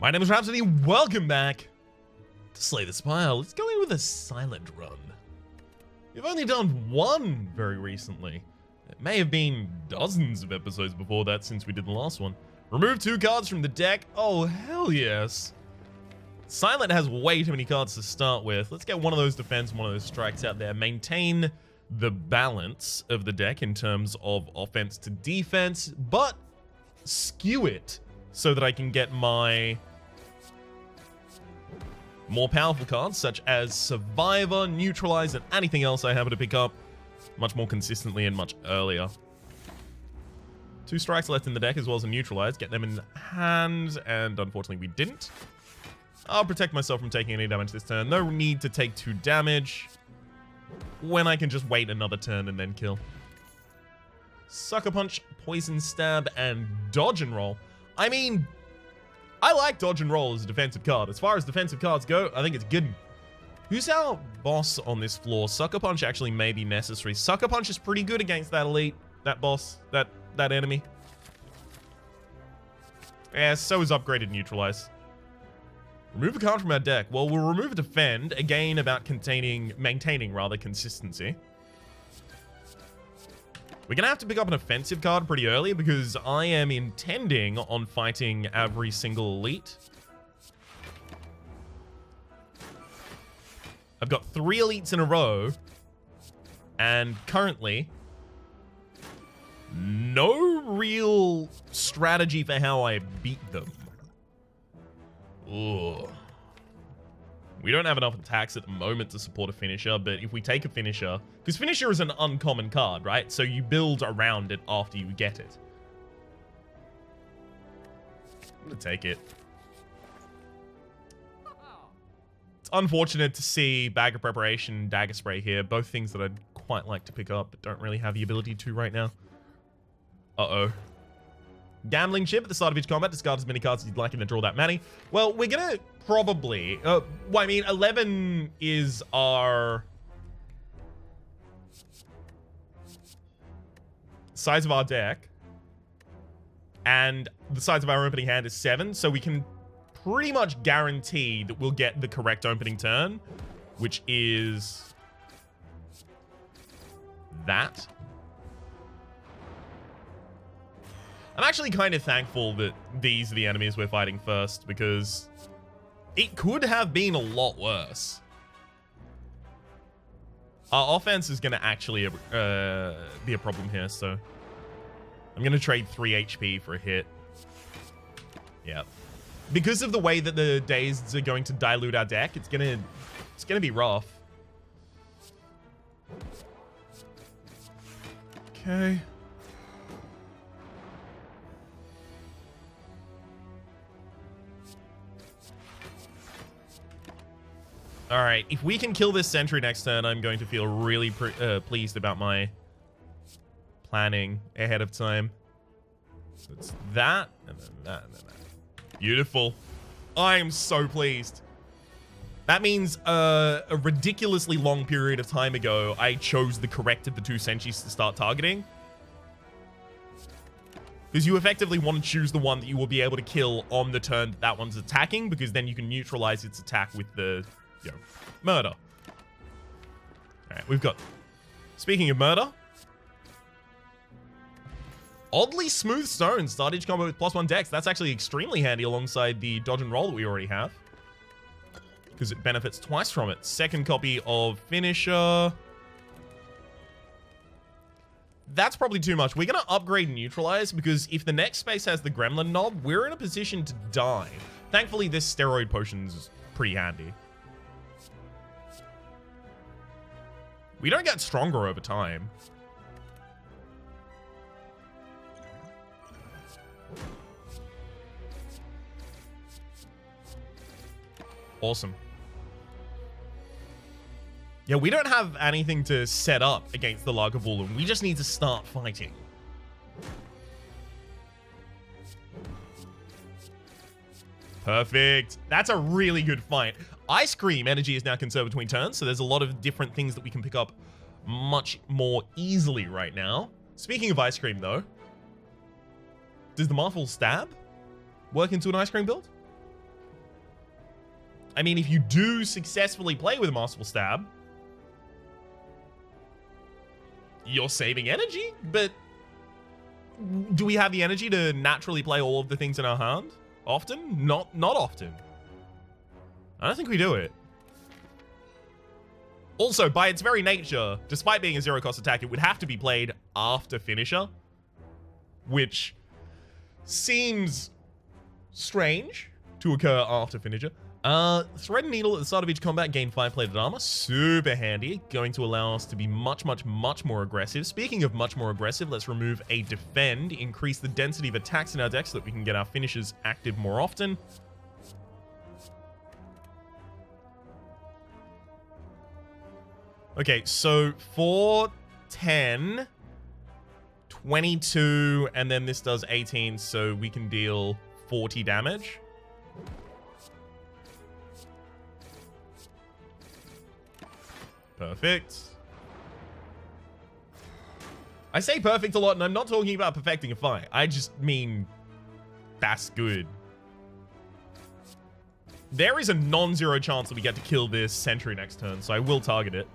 My name is Rhapsody, welcome back to Slay the Spire. Let's go in with a silent run. We've only done one very recently. It may have been dozens of episodes before that since we did the last one. Remove 2 cards from the deck. Oh, hell yes. Silent has way too many cards to start with. Let's get one of those defense, one of those strikes out there. Maintain the balance of the deck in terms of offense to defense, but skew it so that I can get my more powerful cards such as Survivor, Neutralize, and anything else I happen to pick up much more consistently and much earlier. 2 strikes left in the deck as well as a Neutralize. Get them in hand, and unfortunately we didn't. I'll protect myself from taking any damage this turn. No need to take 2 damage when I can just wait another turn and then kill. Sucker Punch, Poison Stab, and Dodge and Roll. I mean, I like Dodge and Roll as a defensive card. As far as defensive cards go, I think it's good. Who's our boss on this floor? Sucker Punch actually may be necessary. Sucker Punch is pretty good against that elite, that boss, that enemy. Yeah, so is Upgraded Neutralize. Remove a card from our deck. Well, we'll remove a Defend, again about maintaining rather consistency. We're going to have to pick up an offensive card pretty early because I am intending on fighting every single elite. I've got 3 elites in a row, and currently, no real strategy for how I beat them. Ugh. We don't have enough attacks at the moment to support a finisher, but if we take a finisher, because finisher is an uncommon card, right? So you build around it after you get it. I'm gonna take it. It's unfortunate to see Bag of Preparation, Dagger Spray here, both things that I'd quite like to pick up, but don't really have the ability to right now. Uh-oh. Gambling Chip at the start of each combat. Discard as many cards as you'd like and then draw that many. Well, we're gonna probably... well, I mean, 11 is our... size of our deck. And the size of our opening hand is 7, so we can pretty much guarantee that we'll get the correct opening turn, which is... that. I'm actually kind of thankful that these are the enemies we're fighting first, because it could have been a lot worse. Our offense is going to actually be a problem here, so I'm going to trade 3 HP for a hit. Yeah. Because of the way that the dazed are going to dilute our deck, it's gonna be rough. Okay. All right, if we can kill this sentry next turn, I'm going to feel really pleased about my planning ahead of time. So it's that, and then that, and then that. Beautiful. I am so pleased. That means a ridiculously long period of time ago, I chose the correct of the 2 sentries to start targeting. Because you effectively want to choose the one that you will be able to kill on the turn that one's attacking, because then you can neutralize its attack with the... murder. Alright, we've got... Speaking of murder... Oddly smooth stones. Start each combo with +1 dex. That's actually extremely handy alongside the dodge and roll that we already have. Because it benefits twice from it. Second copy of Finisher. That's probably too much. We're going to upgrade Neutralize, because if the next space has the Gremlin knob, we're in a position to die. Thankfully, this steroid potion's pretty handy. We don't get stronger over time. Awesome. Yeah, we don't have anything to set up against the Lagavulin. We just need to start fighting. Perfect. That's a really good fight. Ice Cream energy is now conserved between turns, so there's a lot of different things that we can pick up much more easily right now. Speaking of Ice Cream, though, does the Marvel Stab work into an Ice Cream build? I mean, if you do successfully play with a Masterful Stab, you're saving energy, but do we have the energy to naturally play all of the things in our hand? Often? Not often. I don't think we do it. Also, by its very nature, despite being a zero-cost attack, it would have to be played after finisher, which seems strange to occur after finisher. Thread and Needle at the start of each combat gain 5 plated armor. Super handy. Going to allow us to be much more aggressive. Speaking of much more aggressive, let's remove a defend. Increase the density of attacks in our deck so that we can get our finishers active more often. Okay, so 4, 10, 22, and then this does 18, so we can deal 40 damage. Perfect. I say perfect a lot, and I'm not talking about perfecting a fight. I just mean that's good. There is a non-zero chance that we get to kill this sentry next turn, so I will target it.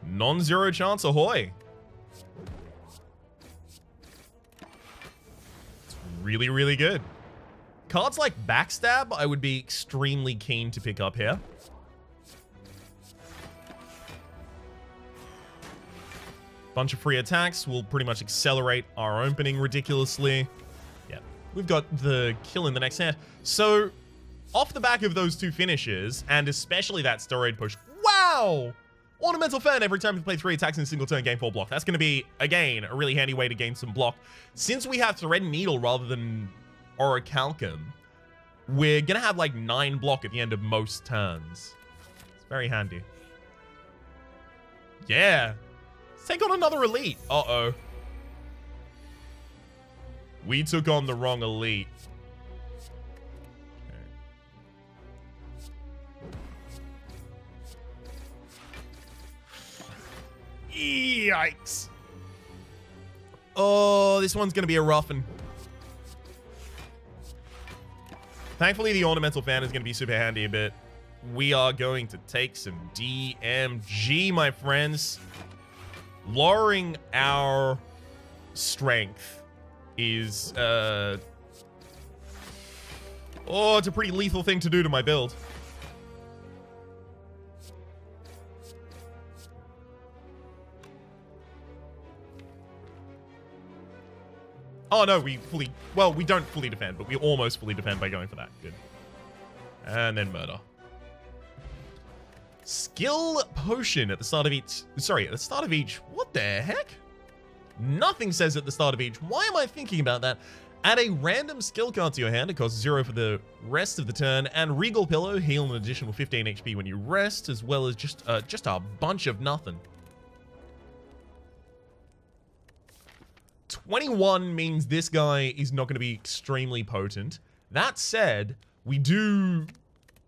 Non-zero chance, ahoy. It's really, really good. Cards like Backstab, I would be extremely keen to pick up here. Bunch of free attacks will pretty much accelerate our opening ridiculously. Yeah, we've got the kill in the next hand. So, off the back of those two finishes, and especially that steroid push, wow! Ornamental Fan every time we play 3 attacks in a single turn, gain 4 block. That's going to be, again, a really handy way to gain some block. Since we have Thread and Needle rather than Orichalcum, we're going to have like 9 block at the end of most turns. It's very handy. Yeah. Let's take on another elite. Uh-oh. We took on the wrong elite. Okay. Yikes. Oh, this one's going to be a rough one. Thankfully, the Ornamental Fan is going to be super handy, but we are going to take some DMG, my friends. Lowering our strength is, oh, it's a pretty lethal thing to do to my build. Oh, no, we don't fully defend, but we almost fully defend by going for that. Good. And then murder. Skill potion at the start of each... Sorry, at the start of each... What the heck? Nothing says at the start of each. Why am I thinking about that? Add a random skill card to your hand. It costs 0 for the rest of the turn. And Regal Pillow, heal an additional 15 HP when you rest, as well as just a bunch of nothing. 21 means this guy is not going to be extremely potent. That said, we do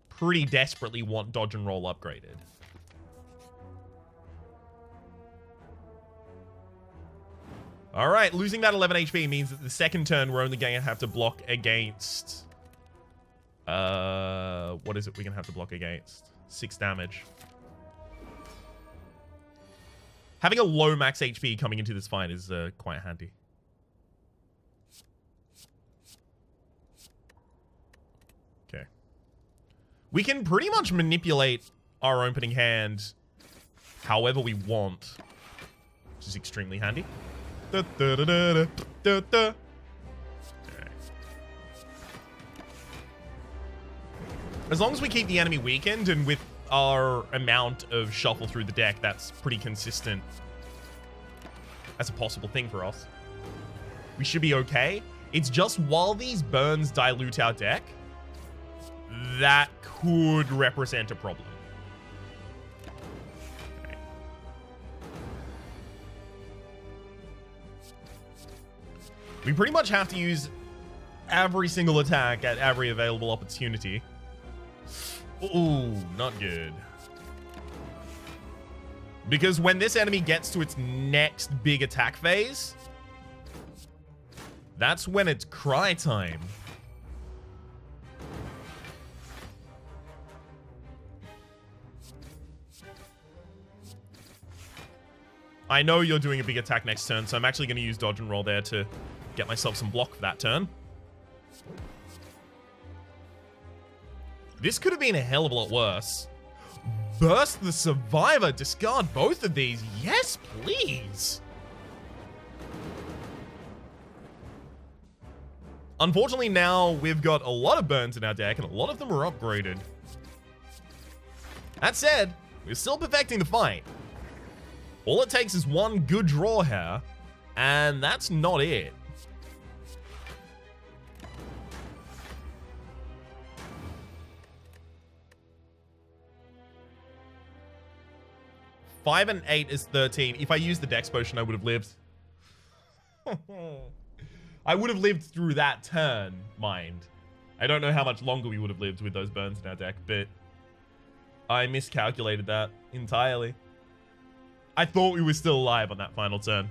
pretty desperately want dodge and roll upgraded. All right, losing that 11 HP means that the second turn we're only going to have to block against... what is it we're going to have to block against? 6 damage. Having a low max HP coming into this fight is quite handy. Okay. We can pretty much manipulate our opening hand however we want, which is extremely handy. Da, da, da, da, da, da. Okay. As long as we keep the enemy weakened and with our amount of shuffle through the deck, that's pretty consistent. That's a possible thing for us. We should be okay. It's just while these burns dilute our deck, that could represent a problem. Okay. We pretty much have to use every single attack at every available opportunity. Ooh, not good. Because when this enemy gets to its next big attack phase, that's when it's cry time. I know you're doing a big attack next turn, so I'm actually going to use dodge and roll there to get myself some block for that turn. This could have been a hell of a lot worse. Burst the Survivor. Discard both of these. Yes, please. Unfortunately, now we've got a lot of burns in our deck, and a lot of them are upgraded. That said, we're still perfecting the fight. All it takes is one good draw here, and that's not it. Five and 8 is 13. If I used the Dex potion, I would have lived. I would have lived through that turn, mind. I don't know how much longer we would have lived with those burns in our deck, but I miscalculated that entirely. I thought we were still alive on that final turn.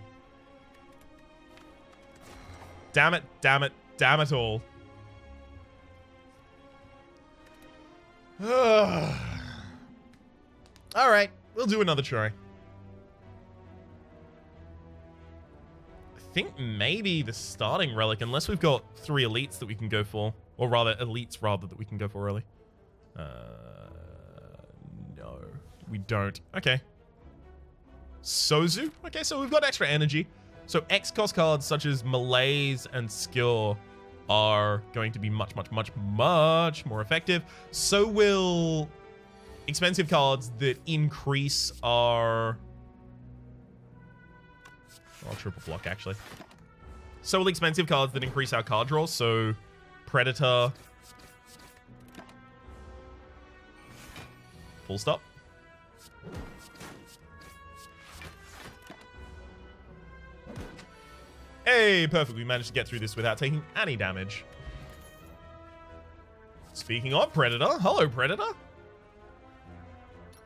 Damn it, damn it, damn it all. Alright, we'll do another try. I think maybe the starting relic, unless we've got 3 elites that we can go for. Or rather, elites rather that we can go for early. No, we don't. Okay. Sozu? Okay, so we've got extra energy. So X-cost cards such as Malaise and Skill are going to be much more effective. So will expensive cards that increase our... I'll triple block, actually. So will expensive cards that increase our card draw. So Predator. Full stop. Hey, perfect. We managed to get through this without taking any damage. Speaking of Predator, hello Predator.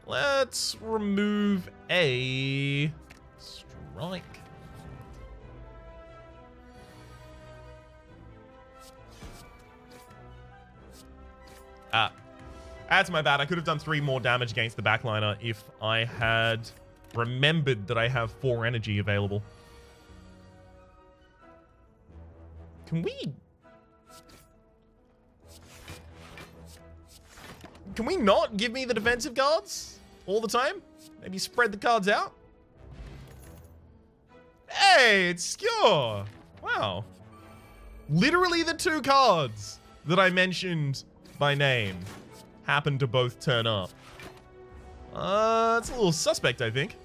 Let's remove a strike. That's my bad. I could have done 3 more damage against the backliner if I had remembered that I have 4 energy available. Can we not give me the defensive cards all the time? Maybe spread the cards out? Hey, it's Skewer. Wow. Literally the 2 cards that I mentioned by name happen to both turn up. It's a little suspect, I think.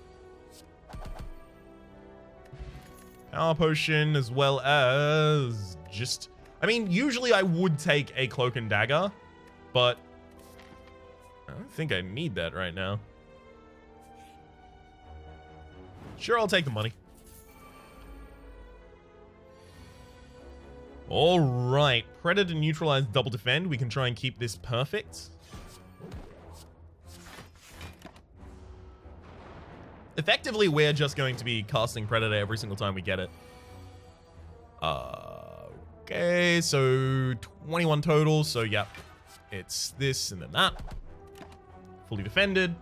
Power Potion as well as just... I mean, usually I would take a Cloak and Dagger, but I don't think I need that right now. Sure, I'll take the money. Alright, Predator neutralize double defend. We can try and keep this perfect. Effectively, we're just going to be casting Predator every single time we get it. Okay, so 21 total. So, yeah, it's this and then that. Fully defended.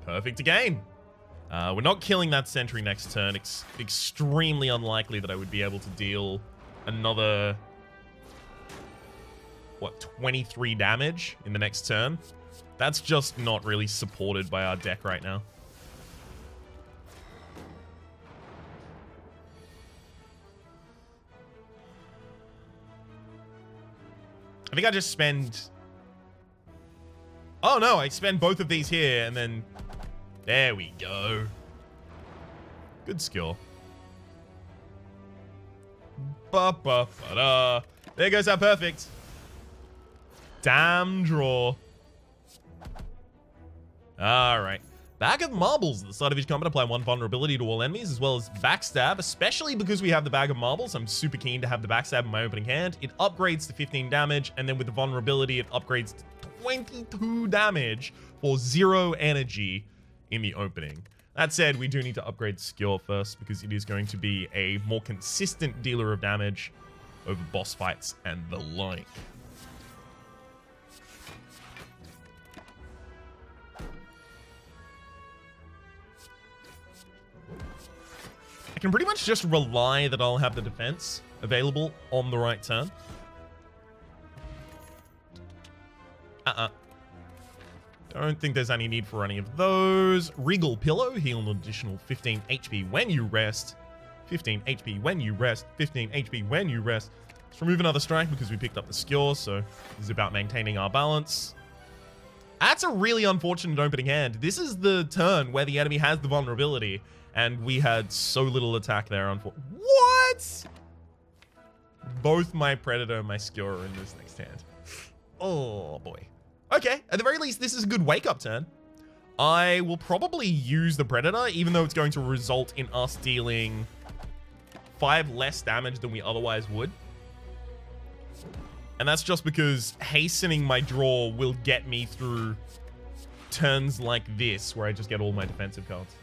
Perfect again. We're not killing that sentry next turn. It's extremely unlikely that I would be able to deal another... what, 23 damage in the next turn? That's just not really supported by our deck right now. I think I just spend... Oh no, I spend both of these here and then... There we go. Good skill. Ba-ba-ba-da. There goes our perfect. Damn draw. Alright. Bag of Marbles. At the start of each combat, apply 1 vulnerability to all enemies, as well as Backstab. Especially because we have the Bag of Marbles, I'm super keen to have the Backstab in my opening hand. It upgrades to 15 damage, and then with the vulnerability, it upgrades to 22 damage for 0 energy in the opening. That said, we do need to upgrade skill first, because it is going to be a more consistent dealer of damage over boss fights and the like. I can pretty much just rely that I'll have the defense available on the right turn. Don't think there's any need for any of those. Regal Pillow, heal an additional 15 HP when you rest. 15 HP when you rest. 15 HP when you rest. Let's remove another strike because we picked up the skewer, so this is about maintaining our balance. That's a really unfortunate opening hand. This is the turn where the enemy has the vulnerability, and we had so little attack there. What? Both my Predator and my Skewer are in this next hand. Oh, boy. Okay, at the very least, this is a good wake-up turn. I will probably use the Predator, even though it's going to result in us dealing 5 less damage than we otherwise would. And that's just because hastening my draw will get me through turns like this, where I just get all my defensive cards.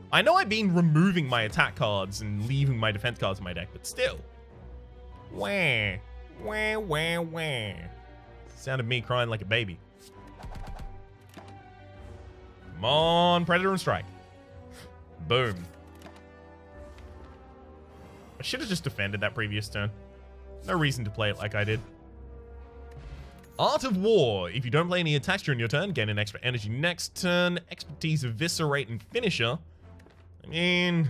I know I've been removing my attack cards and leaving my defense cards in my deck, but still. Wah, wah, wah, wah. Sound of me crying like a baby. Come on, Predator and Strike. Boom. I should have just defended that previous turn. No reason to play it like I did. Art of War. If you don't play any attacks during your turn, gain an extra energy next turn. Expertise, Eviscerate, and Finisher. I mean,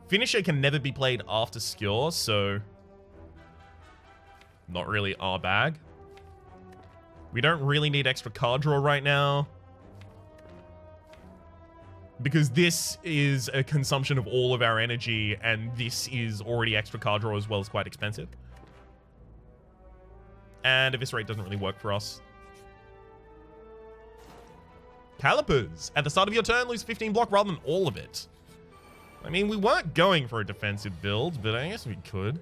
Finisher can never be played after Skewer, so not really our bag. We don't really need extra card draw right now, because this is a consumption of all of our energy, and this is already extra card draw as well as quite expensive. And Eviscerate doesn't really work for us. Calipers. At the start of your turn, lose 15 block rather than all of it. I mean, we weren't going for a defensive build, but I guess we could.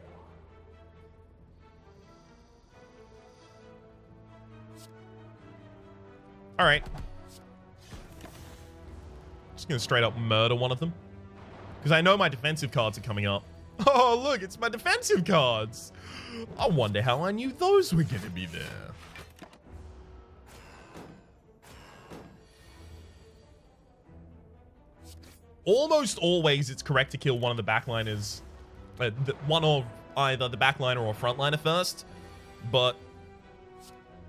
Alright. Just gonna straight up murder one of them. Because I know my defensive cards are coming up. Oh, look, it's my defensive cards. I wonder how I knew those were gonna be there. Almost always it's correct to kill one of the backliners. One of either the backliner or frontliner first. But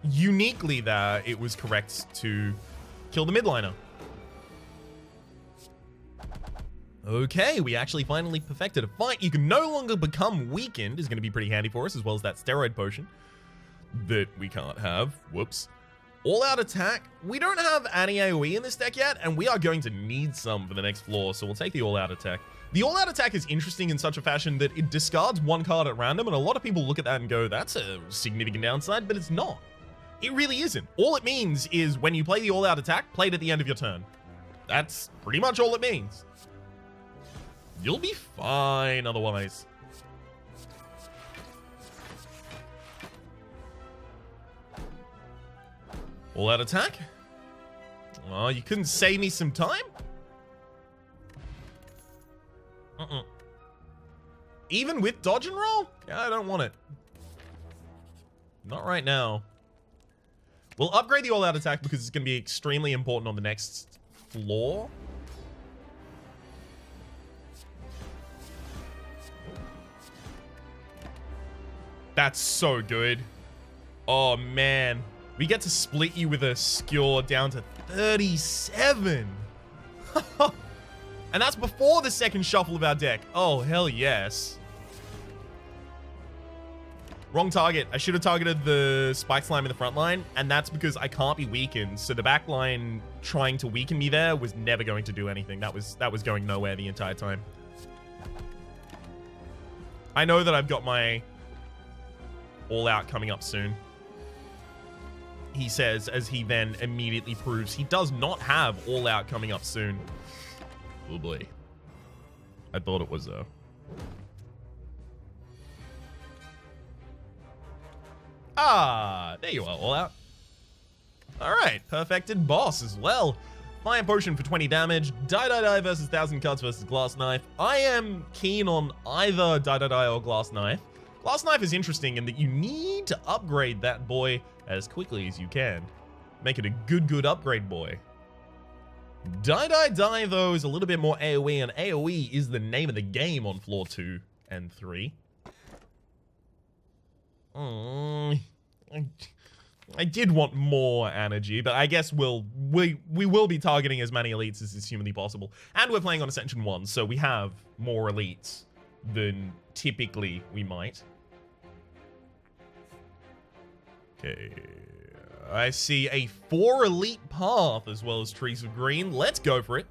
uniquely there, it was correct to kill the midliner. Okay, we actually finally perfected a fight. You can no longer become weakened is going to be pretty handy for us, as well as that steroid potion that we can't have. Whoops. All-out attack. We don't have any AoE in this deck yet, and we are going to need some for the next floor, so we'll take the all-out attack. The all-out attack is interesting in such a fashion that it discards one card at random, and a lot of people look at that and go, that's a significant downside, but it's not. It really isn't. All it means is when you play the all-out attack, play it at the end of your turn. That's pretty much all it means. You'll be fine otherwise. All out attack? Oh, you couldn't save me some time? Even with dodge and roll? Yeah, I don't want it. Not right now. We'll upgrade the all out attack because it's going to be extremely important on the next floor. That's so good. Oh, man. We get to split you with a skewer down to 37. And that's before the second shuffle of our deck. Oh, hell yes. Wrong target. I should have targeted the Spike Slime in the front line, and that's because I can't be weakened. So the back line trying to weaken me there was never going to do anything. That was going nowhere the entire time. I know that I've got my all-out coming up soon. He says, as he then immediately proves he does not have all-out coming up soon. Oh boy. I thought it was though. Ah, there you are, all-out. Alright, perfected boss as well. Fire Potion for 20 damage. Die versus 1,000 Cuts versus Glass Knife. I am keen on either Die or Glass Knife. Glass Knife is interesting in that you need to upgrade that boy as quickly as you can. Make it a good upgrade boy. Die, though, is a little bit more AoE, and AoE is the name of the game on floor 2 and 3. I did want more energy, but I guess we will be targeting as many elites as is humanly possible. And we're playing on Ascension 1, so we have more elites than typically we might. Okay. I see a 4 elite path as well as trees of green. Let's go for it.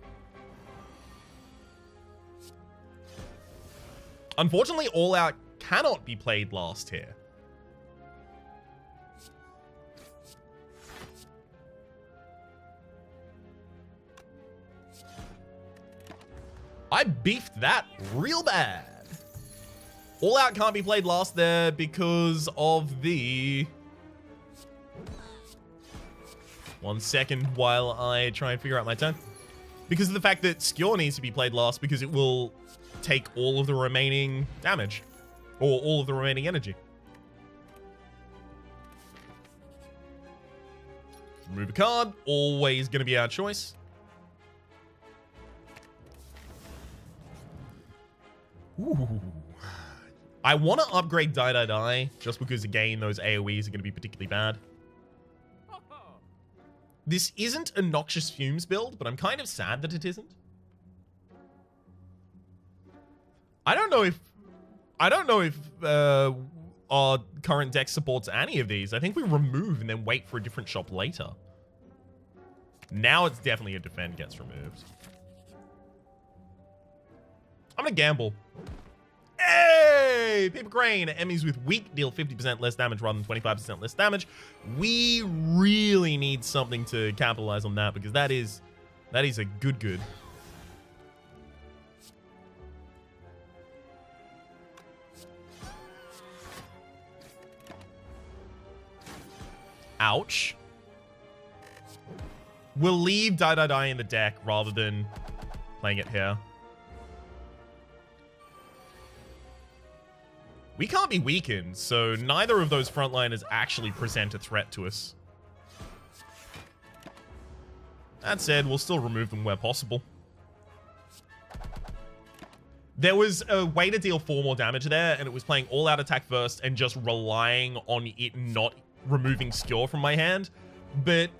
Unfortunately, All Out cannot be played last here. I beefed that real bad. All Out can't be played last there because of the... 1 second while I try and figure out my turn. Because of the fact that Skjor needs to be played last because it will take all of the remaining damage. Or all of the remaining energy. Remove a card. Always going to be our choice. Ooh. I want to upgrade Die just because, again, those AoEs are going to be particularly bad. This isn't a Noxious Fumes build, but I'm kind of sad that it isn't. I don't know if our current deck supports any of these. I think we remove and then wait for a different shop later. Now it's definitely a defend gets removed. I'm gonna gamble. Hey! Paper Crane. Enemies with weak deal 50% less damage rather than 25% less damage. We really need something to capitalize on that because that is a good. Ouch. We'll leave Die in the deck rather than playing it here. We can't be weakened, so neither of those frontliners actually present a threat to us. That said, we'll still remove them where possible. There was a way to deal 4 more damage there, and it was playing All Out attack first and just relying on it not removing Skjor from my hand. But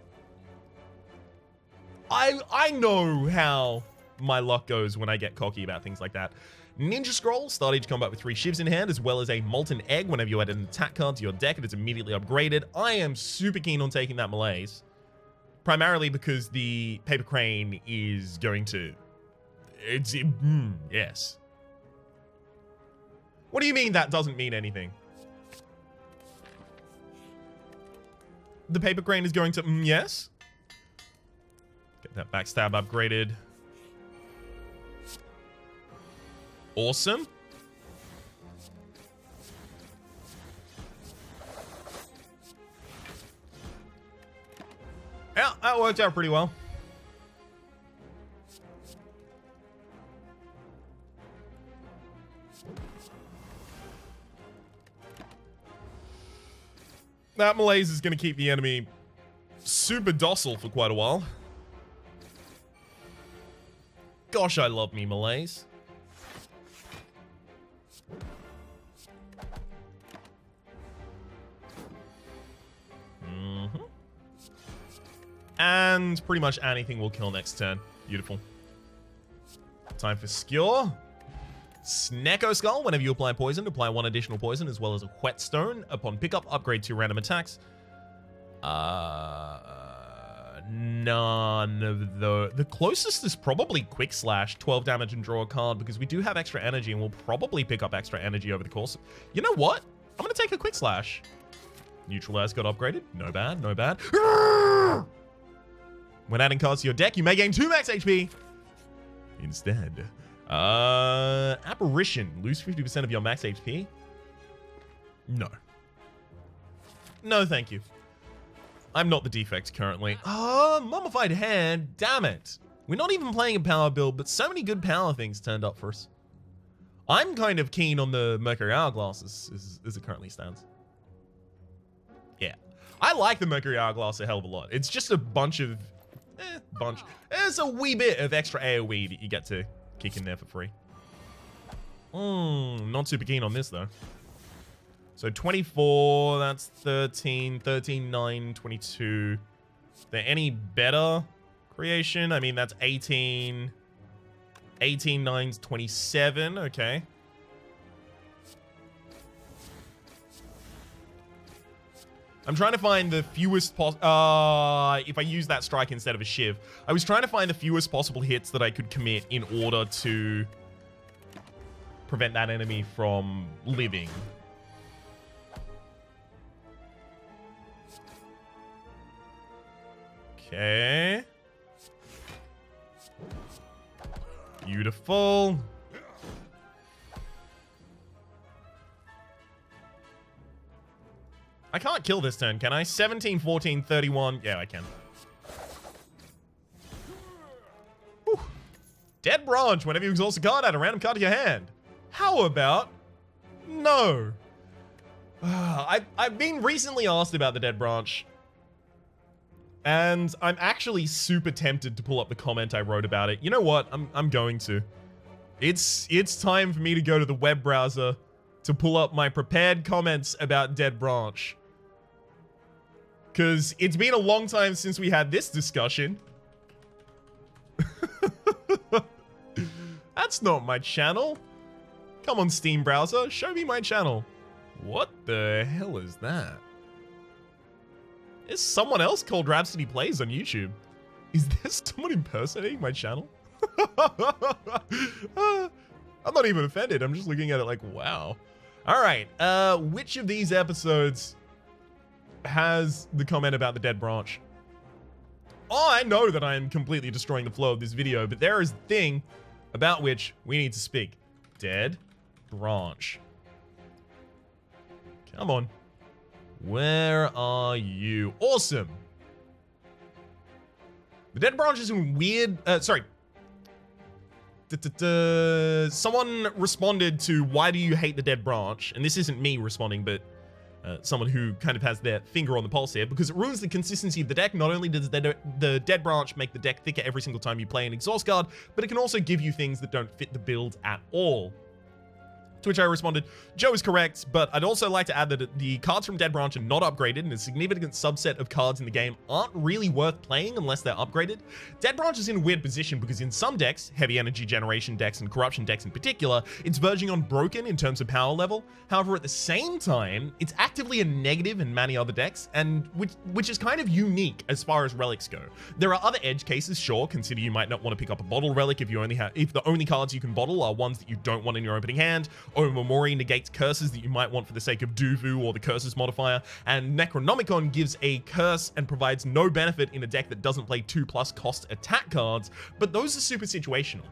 I know how my luck goes when I get cocky about things like that. Ninja Scroll, start each combat with 3 shivs in hand, as well as a Molten Egg. Whenever you add an attack card to your deck, it is immediately upgraded. I am super keen on taking that malaise. Primarily because the Paper Crane is going to... yes. What do you mean that doesn't mean anything? The Paper Crane is going to... yes? Get that backstab upgraded. Awesome. Yeah, that worked out pretty well. That malaise is going to keep the enemy super docile for quite a while. Gosh, I love me malaise. And pretty much anything will kill next turn. Beautiful. Time for Skjor. Snecko Skull. Whenever you apply poison, apply 1 additional poison as well as a whetstone. Upon pickup, upgrade 2 random attacks. None of the closest is probably Quick Slash, 12 damage and draw a card, because we do have extra energy and we'll probably pick up extra energy over the course. You know what? I'm going to take a Quick Slash. Neutralize got upgraded. No bad, no bad. When adding cards to your deck, you may gain 2 max HP. Instead. Apparition. Lose 50% of your max HP? No. No, thank you. I'm not the defect currently. Mummified Hand. Damn it. We're not even playing a power build, but so many good power things turned up for us. I'm kind of keen on the Mercury Hourglass as it currently stands. Yeah. I like the Mercury Hourglass a hell of a lot. It's just a bunch of bunch. There's a wee bit of extra AoE that you get to kick in there for free. Not super keen on this, though. So 24, that's 13, 13, 9, 22. Is there any better creation? I mean, that's 18. 18, 9's 27, okay. I'm trying to find the fewest if I use that strike instead of a shiv. I was trying to find the fewest possible hits that I could commit in order to prevent that enemy from living. Okay. Beautiful. I can't kill this turn, can I? 17, 14, 31. Yeah, I can. Whew. Dead branch. Whenever you exhaust a card, add a random card to your hand. How about no? I've been recently asked about the dead branch. And I'm actually super tempted to pull up the comment I wrote about it. You know what? I'm going to. It's time for me to go to the web browser to pull up my prepared comments about Dead Branch. Because it's been a long time since we had this discussion. That's not my channel. Come on, Steam browser. Show me my channel. What the hell is that? There's someone else called Rhapsody Plays on YouTube. Is there someone impersonating my channel? I'm not even offended. I'm just looking at it like, wow. All right. Which of these episodes has the comment about the dead branch? Oh, I know that I am completely destroying the flow of this video, but there is a thing about which we need to speak. Dead branch. Come on. Where are you? Awesome. The dead branch is in weird... sorry. Someone responded to why do you hate the dead branch? And this isn't me responding, but someone who kind of has their finger on the pulse here, because it ruins the consistency of the deck. Not only does the dead branch make the deck thicker every single time you play an exhaust card, but it can also give you things that don't fit the build at all. To which I responded, Joe is correct, but I'd also like to add that the cards from Dead Branch are not upgraded, and a significant subset of cards in the game aren't really worth playing unless they're upgraded. Dead Branch is in a weird position because in some decks, heavy energy generation decks and corruption decks in particular, it's verging on broken in terms of power level. However, at the same time, it's actively a negative in many other decks, and which is kind of unique as far as relics go. There are other edge cases, sure. Consider you might not want to pick up a bottle relic if the only cards you can bottle are ones that you don't want in your opening hand. Omamori negates curses that you might want for the sake of Duvu or the curses modifier, and Necronomicon gives a curse and provides no benefit in a deck that doesn't play 2+ cost attack cards, but those are super situational.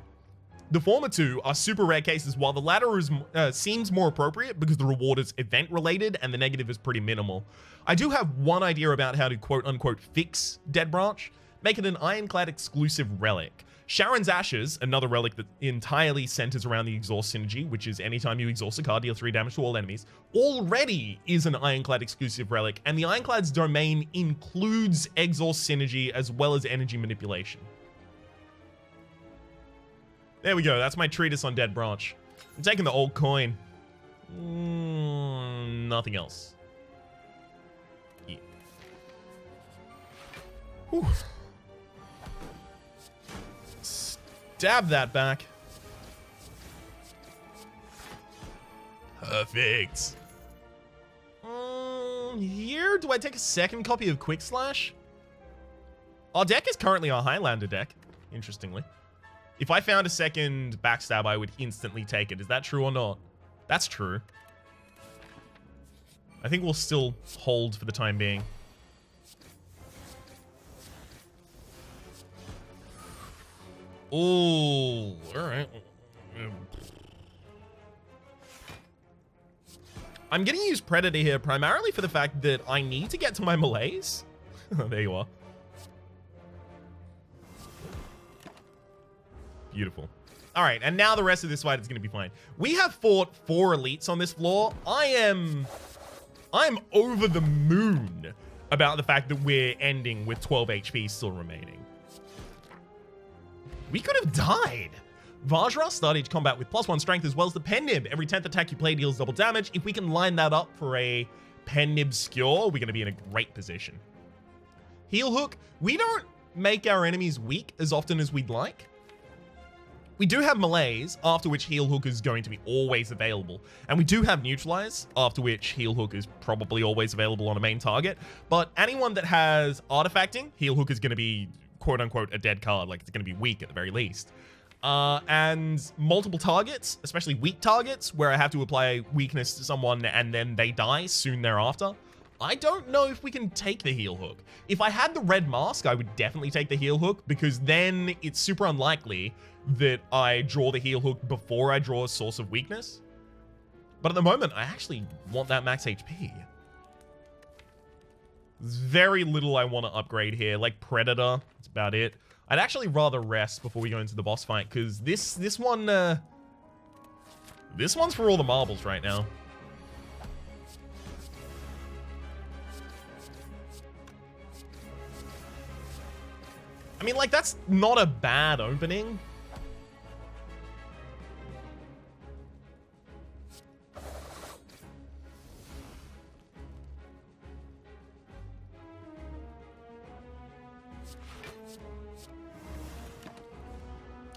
The former two are super rare cases, while the latter is, seems more appropriate because the reward is event related and the negative is pretty minimal. I do have one idea about how to quote-unquote fix Dead Branch. Make it an Ironclad exclusive relic. Sharon's Ashes, another relic that entirely centers around the exhaust synergy, which is anytime you exhaust a card, deal 3 damage to all enemies, already is an Ironclad exclusive relic, and the Ironclad's domain includes exhaust synergy as well as energy manipulation. There we go, that's my treatise on Dead Branch. I'm taking the old coin. Nothing else. Yeah. Whew. Stab that back. Perfect. Here, do I take a second copy of Quick Slash? Our deck is currently a Highlander deck, interestingly. If I found a second Backstab, I would instantly take it. Is that true or not? That's true. I think we'll still hold for the time being. Oh, alright. I'm gonna use Predator here primarily for the fact that I need to get to my melees. There you are. Beautiful. Alright, and now the rest of this fight is gonna be fine. We have fought 4 elites on this floor. I'm over the moon about the fact that we're ending with 12 HP still remaining. We could have died. Vajra started each combat with +1 strength as well as the pen nib. Every 10th attack you play deals double damage. If we can line that up for a pen nib skewer, we're going to be in a great position. Heel hook. We don't make our enemies weak as often as we'd like. We do have melees, after which heel hook is going to be always available. And we do have neutralize, after which heel hook is probably always available on a main target. But anyone that has artifacting, heel hook is going to be quote unquote a dead card. Like, it's going to be weak at the very least. And multiple targets, especially weak targets, where I have to apply weakness to someone and then they die soon thereafter. I don't know if we can take the heel hook. If I had the red mask, I would definitely take the heel hook, because then it's super unlikely that I draw the heel hook before I draw a source of weakness. But at the moment, I actually want that max HP. There's very little I want to upgrade here, like Predator. That's about it. I'd actually rather rest before we go into the boss fight, because this one's for all the marbles right now. I mean, like, that's not a bad opening.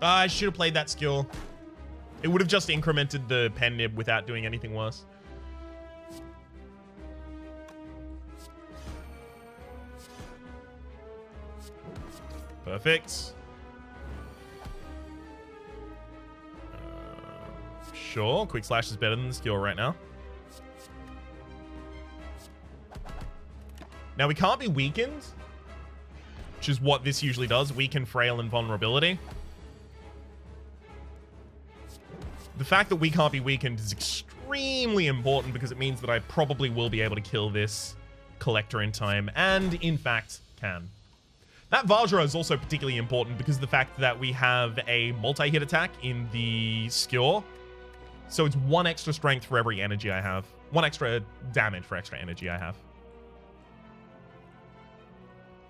I should have played that skill. It would have just incremented the pen nib without doing anything worse. Perfect. Sure, quick slash is better than the skill right now. Now we can't be weakened, which is what this usually does. Weaken, frail, and vulnerability. The fact that we can't be weakened is extremely important, because it means that I probably will be able to kill this collector in time, and in fact can. That Vajra is also particularly important because of the fact that we have a multi-hit attack in the skewer. So it's 1 extra strength for every energy I have. 1 extra damage for extra energy I have.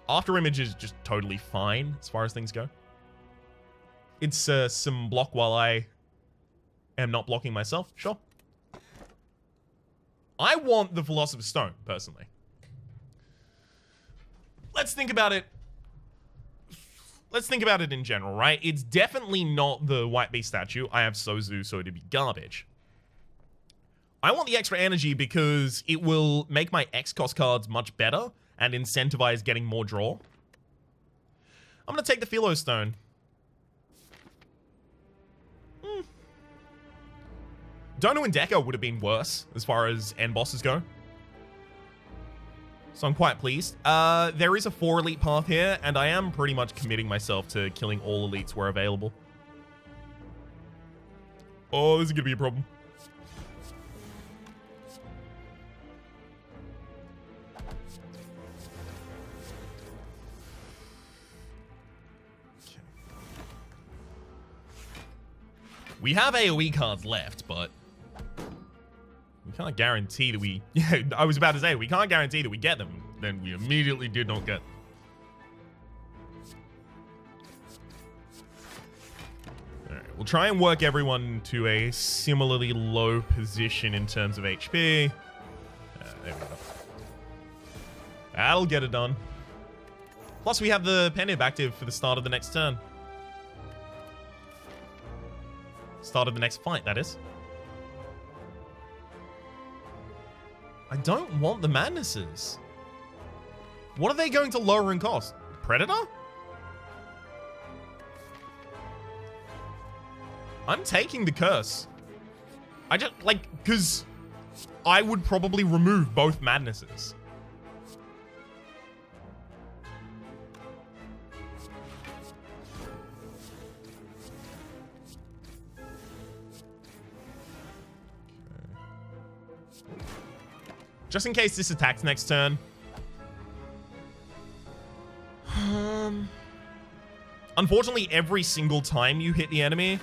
After image is just totally fine as far as things go. It's some block while I am not blocking myself. Sure. I want the Philosopher's Stone, personally. Let's think about it. Let's think about it in general, right? It's definitely not the White Beast statue. I have Sozu, so it'd be garbage. I want the extra energy because it will make my X-Cost cards much better and incentivize getting more draw. I'm going to take the Philo Stone. Dono and Decker would have been worse as far as end bosses go. So I'm quite pleased. There is a 4 elite path here, and I am pretty much committing myself to killing all elites where available. Oh, this is going to be a problem. Okay. We have AoE cards left, but we can't guarantee that we... Yeah, I was about to say, we can't guarantee that we get them. Then we immediately did not get. Alright, we'll try and work everyone to a similarly low position in terms of HP. There we go. That'll get it done. Plus, we have the Penib active for the start of the next turn. Start of the next fight, that is. I don't want the Madnesses. What are they going to lower in cost? Predator? I'm taking the curse. I just, like, because I would probably remove both Madnesses. Just in case this attacks next turn. Unfortunately, every single time you hit the enemy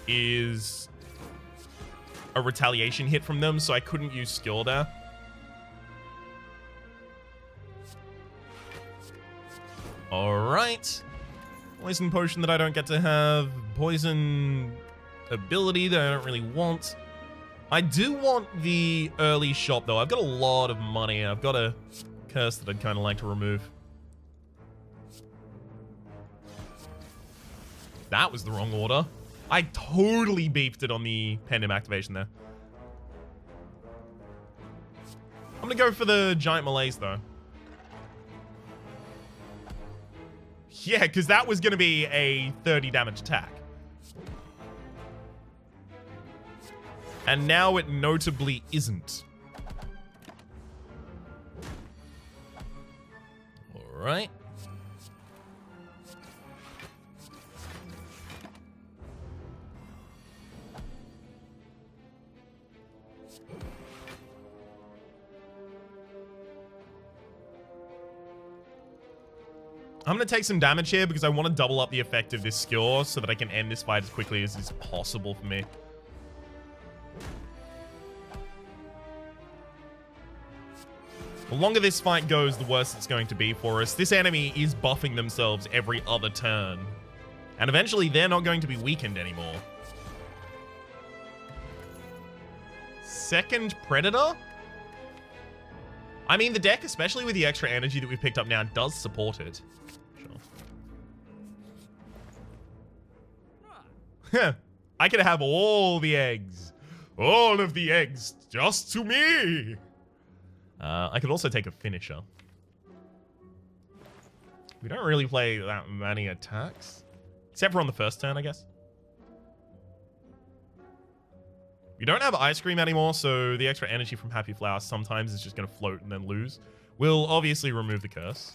is a retaliation hit from them, so I couldn't use skill there. Alright. Poison potion that I don't get to have. Poison ability that I don't really want. I do want the early shop, though. I've got a lot of money. I've got a curse that I'd kind of like to remove. That was the wrong order. I totally beefed it on the pendant activation there. I'm gonna go for the giant malaise, though. Yeah, because that was gonna be a 30 damage attack. And now it notably isn't. Alright. I'm going to take some damage here because I want to double up the effect of this skill so that I can end this fight as quickly as is possible for me. The longer this fight goes, the worse it's going to be for us. This enemy is buffing themselves every other turn. And eventually, they're not going to be weakened anymore. Second Predator? I mean, the deck, especially with the extra energy that we've picked up now, does support it. Sure. I could have all the eggs. All of the eggs just to me. I could also take a finisher. We don't really play that many attacks. Except for on the first turn, I guess. We don't have Ice Cream anymore, so the extra energy from Happy Flower sometimes is just going to float and then lose. We'll obviously remove the curse.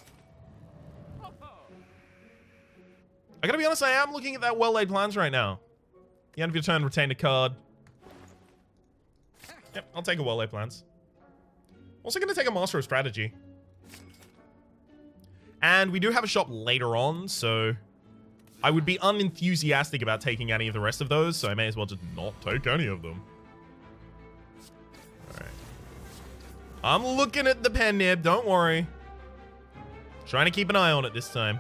I gotta be honest, I am looking at that well-laid plans right now. The end of your turn, retain a card. Yep, I'll take a well-laid plans. Also gonna take a Master of Strategy. And we do have a shop later on, so I would be unenthusiastic about taking any of the rest of those, so I may as well just not take any of them. Alright. I'm looking at the pen nib, don't worry. Trying to keep an eye on it this time.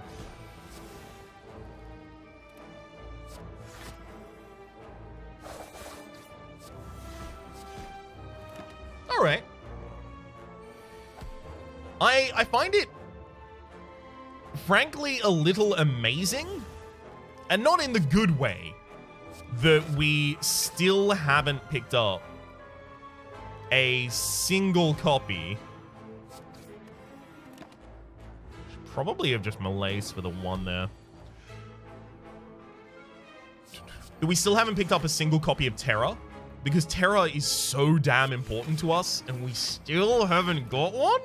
Alright. I find it, frankly, a little amazing, and not in the good way, that we still haven't picked up a single copy. Should probably have just malaise for the one there. That we still haven't picked up a single copy of Terror, because Terror is so damn important to us, and we still haven't got one?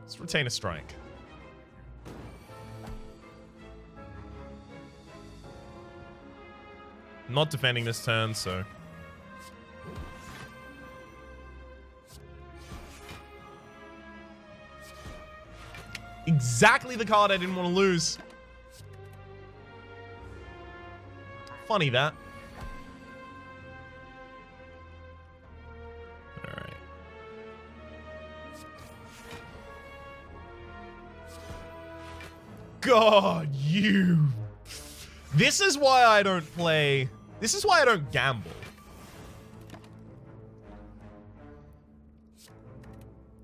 Let's retain a strike. Not defending this turn, so... Exactly the card I didn't want to lose. Funny that. Alright. God, you... This is why I don't play... This is why I don't gamble.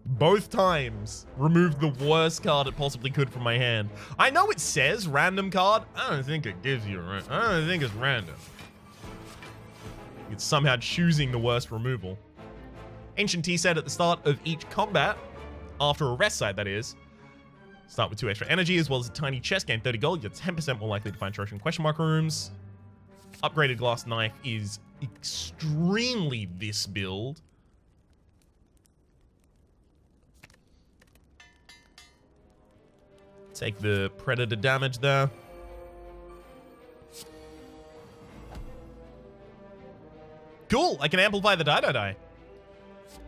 Both times, removed the worst card it possibly could from my hand. I know it says random card. I don't think it gives you a I don't think it's random. It's somehow choosing the worst removal. Ancient T said at the start of each combat, after a rest site that is, start with 2 extra energy as well as a tiny chest, gain 30 gold, you're 10% more likely to find treasure in question mark rooms. Upgraded glass knife is extremely this build. Take the predator damage there. Cool, I can amplify the die.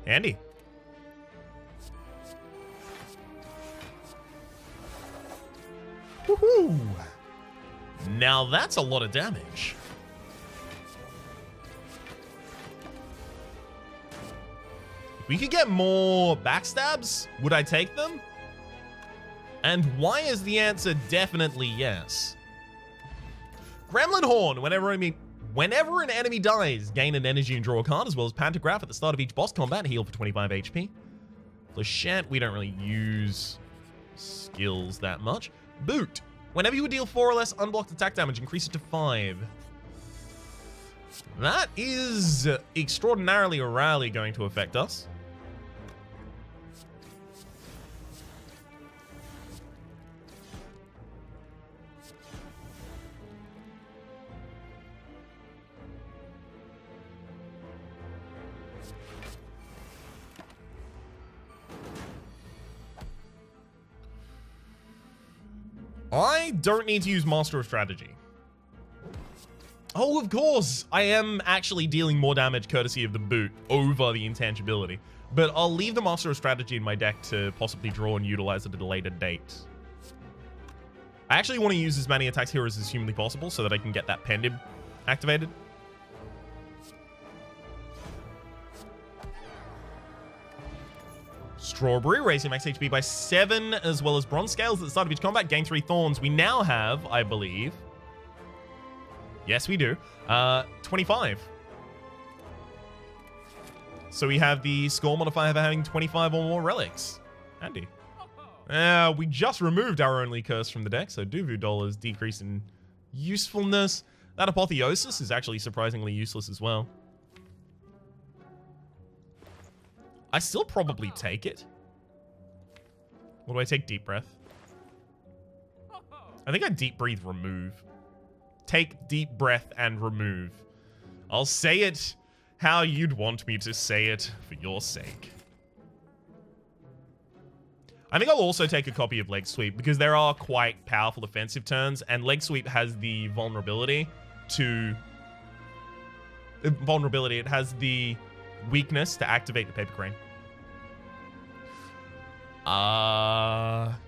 Handy. Woohoo! Now that's a lot of damage. If we could get more backstabs, would I take them? And why is the answer definitely yes? Gremlin Horn. Whenever an enemy dies, gain an energy and draw a card, as well as Pantograph at the start of each boss combat, heal for 25 HP. Flechette, we don't really use skills that much. Boot. Whenever you deal 4 or less unblocked attack damage, increase it to 5. That is extraordinarily or rarely going to affect us. I don't need to use Master of Strategy. Oh, of course. I am actually dealing more damage courtesy of the boot over the intangibility. But I'll leave the Master of Strategy in my deck to possibly draw and utilize it at a later date. I actually want to use as many attacks here as is humanly possible so that I can get that Pendib activated. Strawberry, raising max HP by 7, as well as Bronze Scales at the start of each combat, gain 3 Thorns. We now have, I believe... Yes, we do. 25. So we have the score modifier for having 25 or more relics. Handy. We just removed our only curse from the deck, so Duvu Dollar's decrease in usefulness. That Apotheosis is actually surprisingly useless as well. I still probably take it. What do I take? Deep Breath. I think I Deep Breathe Remove. Take Deep Breath and Remove. I'll say it how you'd want me to say it for your sake. I think I'll also take a copy of Leg Sweep because there are quite powerful offensive turns, and Leg Sweep has the vulnerability to... It has the weakness to activate the Paper Crane. Alright.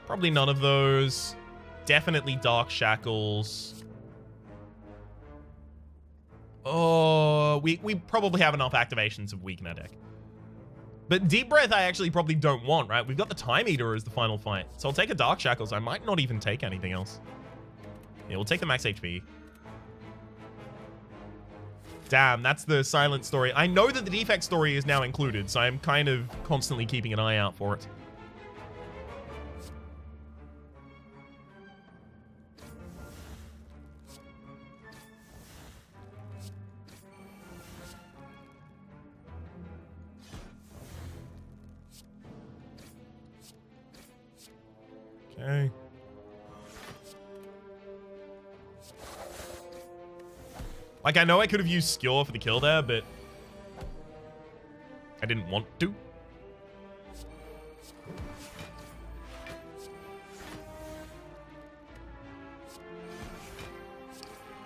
Probably none of those. Definitely Dark Shackles. Oh, we probably have enough activations of Weak in our deck. But Deep Breath I actually probably don't want, right? We've got the Time Eater as the final fight. So I'll take a Dark Shackles. I might not even take anything else. Yeah, we'll take the max HP. Damn, that's the silent story. I know that the defect story is now included, so I'm kind of constantly keeping an eye out for it. Okay. Like, I know I could have used Skewer for the kill there, but I didn't want to.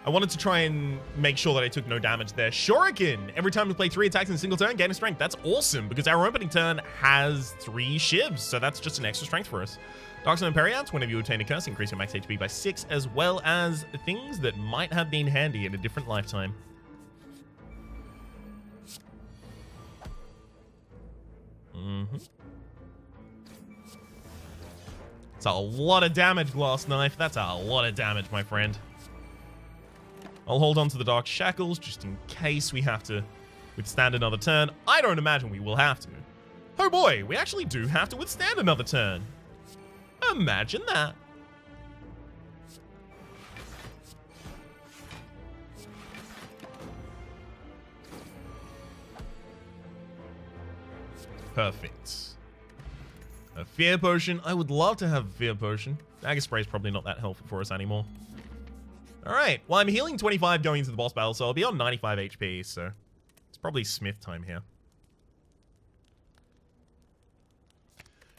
I wanted to try and make sure that I took no damage there. Shuriken! Every time we play 3 attacks in a single turn, gain a strength. That's awesome, because our opening turn has 3 shivs, so that's just an extra strength for us. Darkstone Periants, whenever you obtain a curse, increase your max HP by 6, as well as things that might have been handy in a different lifetime. It's a lot of damage, Glass Knife. That's a lot of damage, my friend. I'll hold on to the Dark Shackles just in case we have to withstand another turn. I don't imagine we will have to. Oh boy, we actually do have to withstand another turn. Imagine that. Perfect. A Fear Potion. I would love to have a Fear Potion. Dagger Spray is probably not that helpful for us anymore. Alright, well I'm healing 25 going into the boss battle, so I'll be on 95 HP, so it's probably Smith time here.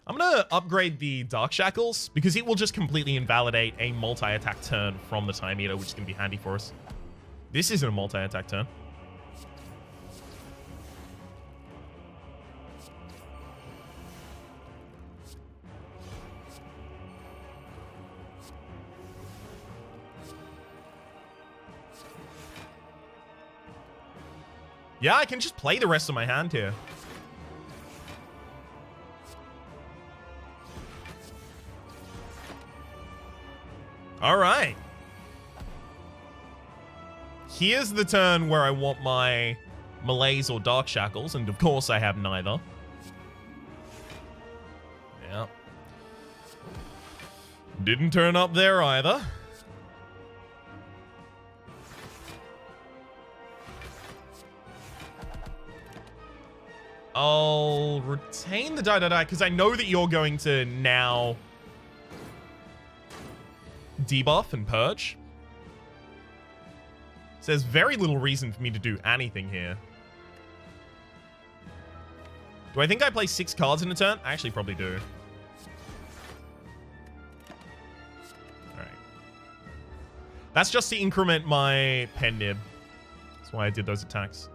I'm gonna upgrade the Dark Shackles, because it will just completely invalidate a multi-attack turn from the Time Eater, which is gonna be handy for us. This isn't a multi-attack turn. Yeah, I can just play the rest of my hand here. All right. Here's the turn where I want my Malaise or Dark Shackles, and of course I have neither. Yeah. Didn't turn up there either. I'll retain the die because I know that you're going to now debuff and purge. So there's very little reason for me to do anything here. Do I think I play 6 cards in a turn? I actually probably do. Alright. That's just to increment my pen nib. That's why I did those attacks.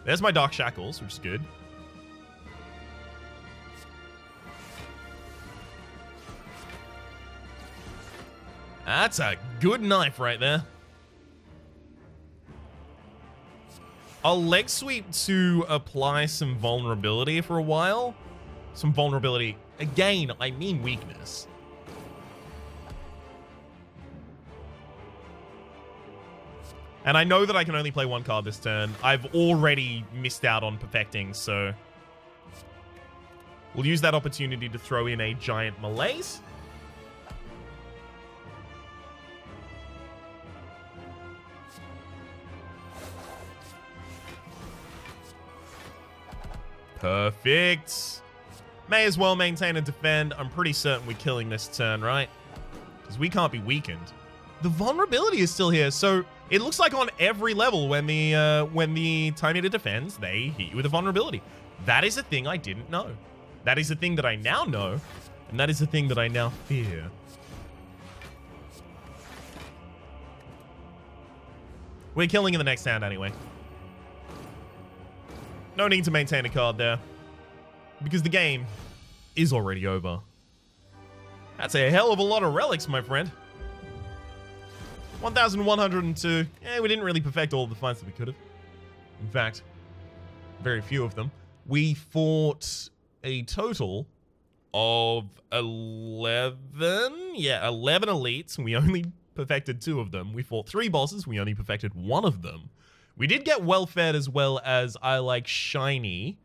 There's my Dark Shackles, which is good. That's a good knife right there. I'll leg sweep to apply some vulnerability for a while. Some vulnerability. Again, I mean weakness. And I know that I can only play 1 card this turn. I've already missed out on perfecting, so we'll use that opportunity to throw in a giant Malaise. Perfect. May as well maintain and defend. I'm pretty certain we're killing this turn, right? Because we can't be weakened. The vulnerability is still here, so it looks like on every level when the Time Eater defends, they hit you with a vulnerability. That is a thing I didn't know. That is a thing that I now know, and that is a thing that I now fear. We're killing in the next hand anyway. No need to maintain a card there, because the game is already over. That's a hell of a lot of relics, my friend. 1,102. Yeah, we didn't really perfect all of the fights that we could have. In fact, very few of them. We fought a total of 11. Yeah, 11 elites. We only perfected 2 of them. We fought 3 bosses. We only perfected 1 of them. We did get well-fed as well as I like shiny.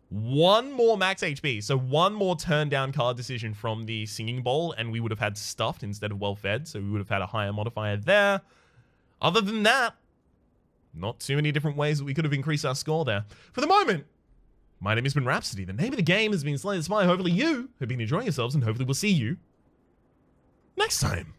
1 more max HP. So 1 more turn-down card decision from the Singing Bowl, and we would have had stuffed instead of well-fed, so we would have had a higher modifier there. Other than that, not too many different ways that we could have increased our score there. For the moment, my name has been Rhapsody. The name of the game has been Slay the Spire. Hopefully you have been enjoying yourselves, and hopefully we'll see you next time.